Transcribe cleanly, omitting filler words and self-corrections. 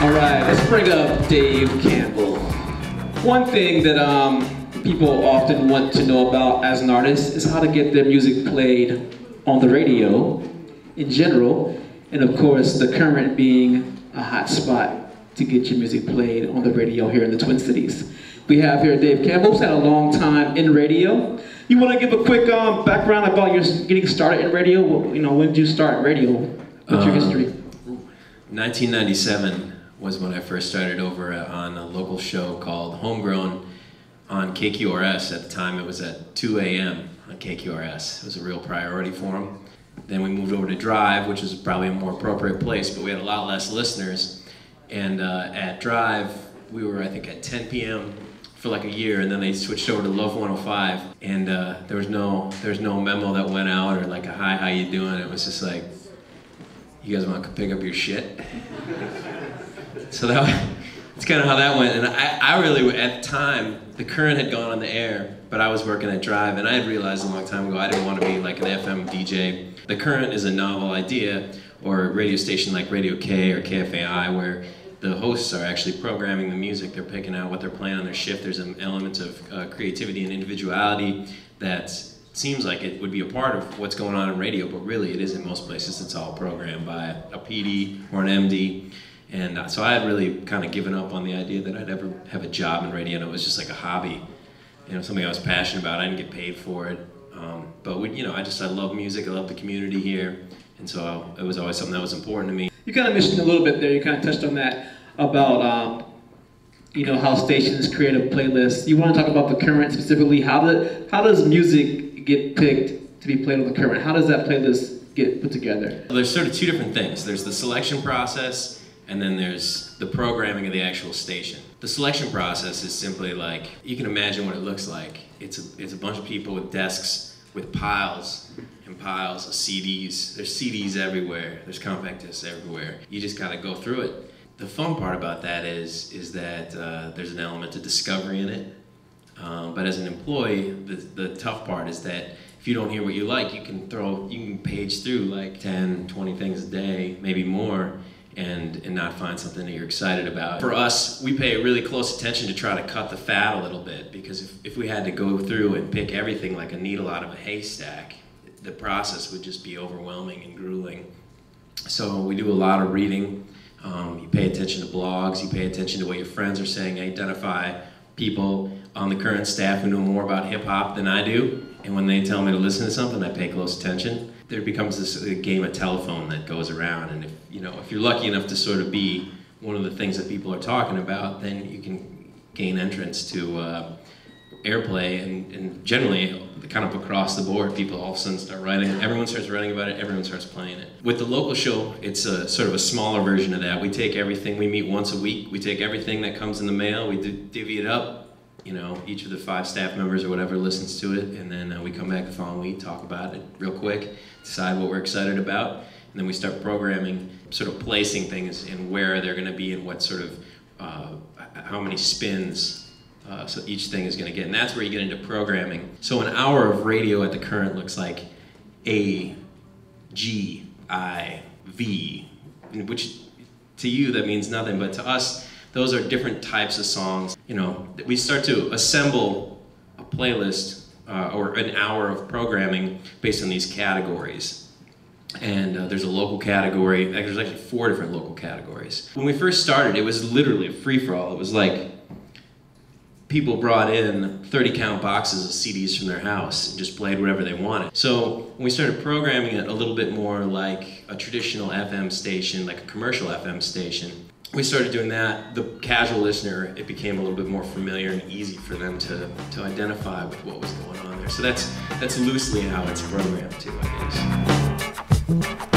Alright, let's bring up Dave Campbell. One thing that people often want to know about as an artist is how to get their music played on the radio in general, and of course the Current being a hot spot to get your music played on the radio here in the Twin Cities. We have here Dave Campbell, who's had a long time in radio. You want to give a quick background about your getting started in radio? When did you start radio? What's your history? 1997 was when I first started over on a local show called Homegrown on KQRS. At the time it was at 2 a.m. on KQRS. It was a real priority for them. Then we moved over to Drive, which is probably a more appropriate place, but we had a lot less listeners. And at Drive, we were, I think, at 10 p.m. for like a year, and then they switched over to Love 105, and there was no memo that went out or like a hi, how you doing? It was just like, you guys want to pick up your shit? So that's kind of how that went. And I really, at the time, the Current had gone on the air, but I was working at Drive, and I had realized a long time ago I didn't want to be like an FM DJ. The Current is a novel idea, or a radio station like Radio K or KFAI, where the hosts are actually programming the music. They're picking out what they're playing on their shift. There's an element of creativity and individuality that seems like it would be a part of what's going on in radio, but really it isn't. Most places it's all programmed by a PD or an MD. And so I had really kind of given up on the idea that I'd ever have a job in radio, and it was just like a hobby, something I was passionate about. I didn't get paid for it, but I love music. I love the community here, and so it was always something that was important to me. You kind of mentioned a little bit there. You kind of touched on that about how stations create a playlist. You want to talk about the Current specifically? How does music get picked to be played on the Current? How does that playlist get put together? There's sort of two different things. There's the selection process, and then there's the programming of the actual station. The selection process is simply like, you can imagine what it looks like. It's a bunch of people with desks with piles and piles of CDs. There's CDs everywhere. There's compact discs everywhere. You just gotta go through it. The fun part about that is that there's an element of discovery in it. But as an employee, the tough part is that if you don't hear what you like, you can page through like 10, 20 things a day, maybe more, and not find something that you're excited about. For us, we pay really close attention to try to cut the fat a little bit, because if we had to go through and pick everything like a needle out of a haystack, the process would just be overwhelming and grueling. So we do a lot of reading. You pay attention to blogs, you pay attention to what your friends are saying, identify people on the Current staff who know more about hip-hop than I do, and when they tell me to listen to something, I pay close attention. There becomes this game of telephone that goes around, and if you're lucky enough to sort of be one of the things that people are talking about, then you can gain entrance to airplay, and generally, kind of across the board, people all of a sudden start writing. Everyone starts writing about it, everyone starts playing it. With the local show, it's a sort of a smaller version of that. We take everything, we meet once a week, we take everything that comes in the mail, we divvy it up. Each of the 5 staff members or whatever listens to it, and then we come back the following week, talk about it real quick, decide what we're excited about, and then we start programming, sort of placing things in where they're going to be and what sort of, how many spins so each thing is going to get, and that's where you get into programming. So an hour of radio at the Current looks like A, G, I, V, which to you that means nothing, but to us, those are different types of songs. We start to assemble a playlist or an hour of programming based on these categories. And there's a local category. There's actually 4 different local categories. When we first started, it was literally a free-for-all. It was like people brought in 30-count boxes of CDs from their house and just played whatever they wanted. So when we started programming it a little bit more like a traditional FM station, like a commercial FM station, we started doing that. The casual listener, it became a little bit more familiar and easy for them to identify with what was going on there. So that's loosely how it's programmed too, I guess.